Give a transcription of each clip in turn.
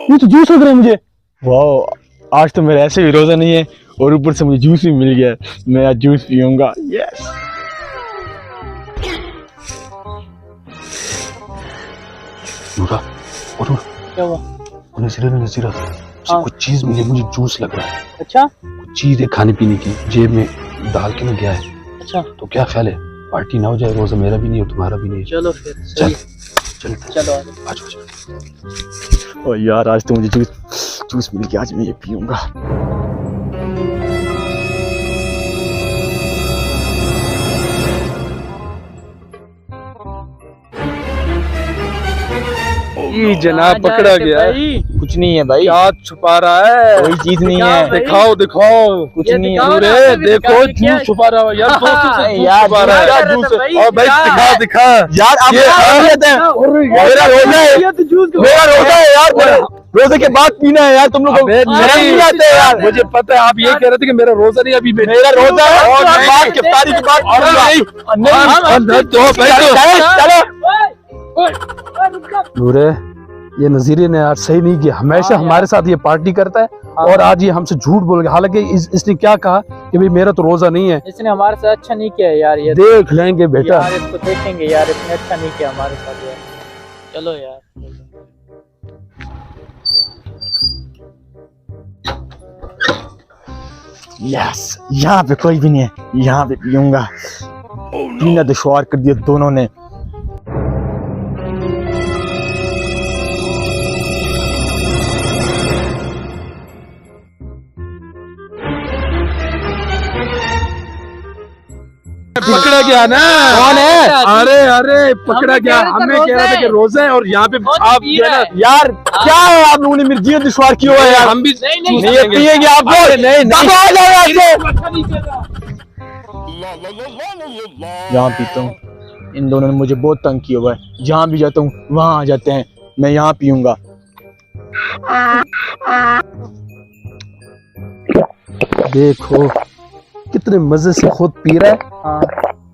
ये तो जूस लग रहा है मुझे। वाह, आज तो मेरा ऐसे भी रोजा नहीं है और ऊपर से मुझे जूस भी मिल गया। मैं आज जूस पीऊंगा। यस। नूरा, क्या हुआ? नज़ीरा, कुछ चीज मिली, मुझे जूस लग रहा है। अच्छा, कुछ चीज है खाने पीने की, जेब में डाल के ना गया है। अच्छा, तो क्या ख्याल है, पार्टी ना हो जाए? रोजा मेरा भी नहीं है, तुम्हारा भी नहीं है। चलो फिर चल चलो ओ यार, आज तो मुझे जूस मिल गया, आज मैं ये पीऊंगा। ये जनाब पकड़ा गया। कुछ नहीं है भाई। क्या छुपा रहा है? कोई चीज नहीं है। दिखाओ कुछ नहीं है। अरे देखो, जूस छुपा रहा है यार, दोस्तों से यार, छुपा रहा है यार, जूस। और भाई दिखा यार, आप मेरा रोजा है, मेरा रोजा है यार। रोजे के बाद पीना है यार, तुम लोग नहीं आते यार। मुझे पता है, आप ये कह रहे थे कि मेरा रोजा नहीं, अभी मेरा रोजा है और बात के तारीख के बाद नूरे, ये नज़ीरे ने यार सही नहीं किया। हमेशा हमारे साथ ये पार्टी करता है और आज ये हमसे झूठ बोल गया। हालांकि इसने क्या कहा कि भाई मेरा तो रोजा नहीं है। इसने हमारे साथ अच्छा नहीं किया यार। ये देख लेंगे बेटा यार, इसको देखेंगे यार, इसने अच्छा नहीं किया हमारे साथ यार। चलो यार। यस, यहाँ पे कोई भी नहीं है, यहाँ पे पीऊंगा। पीना दुश्वार कर दिया दोनों ने। पकड़ा गया ना। कौन है? अरे पकड़ा गया। हमें कह रहा था कि रोजा है और यहाँ पे आप यार क्या है, आप लोगों ने मेरी जीवन दुश्वार की है यार। हम भी नहीं पिएंगे आप लोग। नहीं यहाँ पीता हूँ। इन दोनों ने मुझे बहुत तंग किया हुआ है। जहाँ भी जाता हूँ वहाँ आ जाते हैं। मैं यहाँ पीऊंगा। देखो कितने मजे से खुद पी रहा है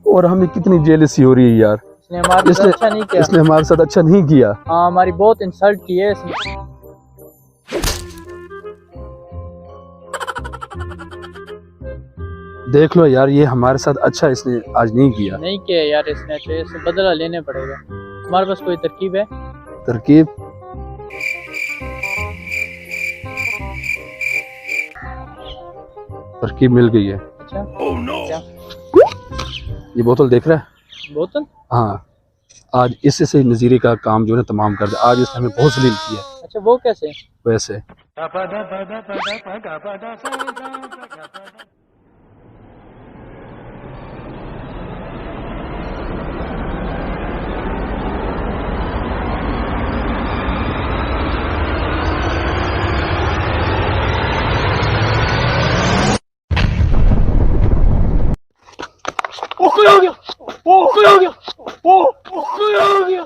और हमें कितनी जेलसी हो रही है यार। इसने हमारे साथ अच्छा नहीं किया। इसने हमारे साथ अच्छा नहीं किया। हाँ, हमारी बहुत इंसल्ट की है इसने। देख लो यार, ये हमारे साथ अच्छा इसने आज नहीं किया। नहीं किया यार इसने अच्छा। इससे बदला लेने पड़ेगा। हमारे पास कोई तरकीब है? तरकीब मिल गई है। अच्छा, क्या? ये बोतल देख रहा है? बोतल? हाँ, आज इससे से नज़ीरे का काम जो है तमाम कर दिया। आज इसने हमें बहुत जलील किया। अच्छा, वो कैसे? वैसे कोई हो गया, कोई हो गया, कोई हो गया।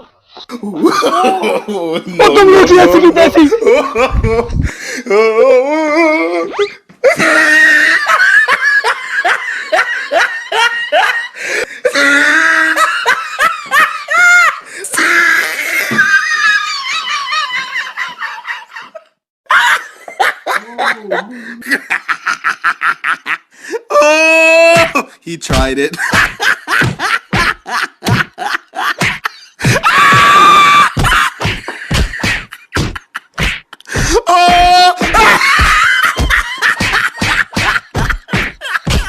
तुम लोग ऐसी की तैसी। He tried it.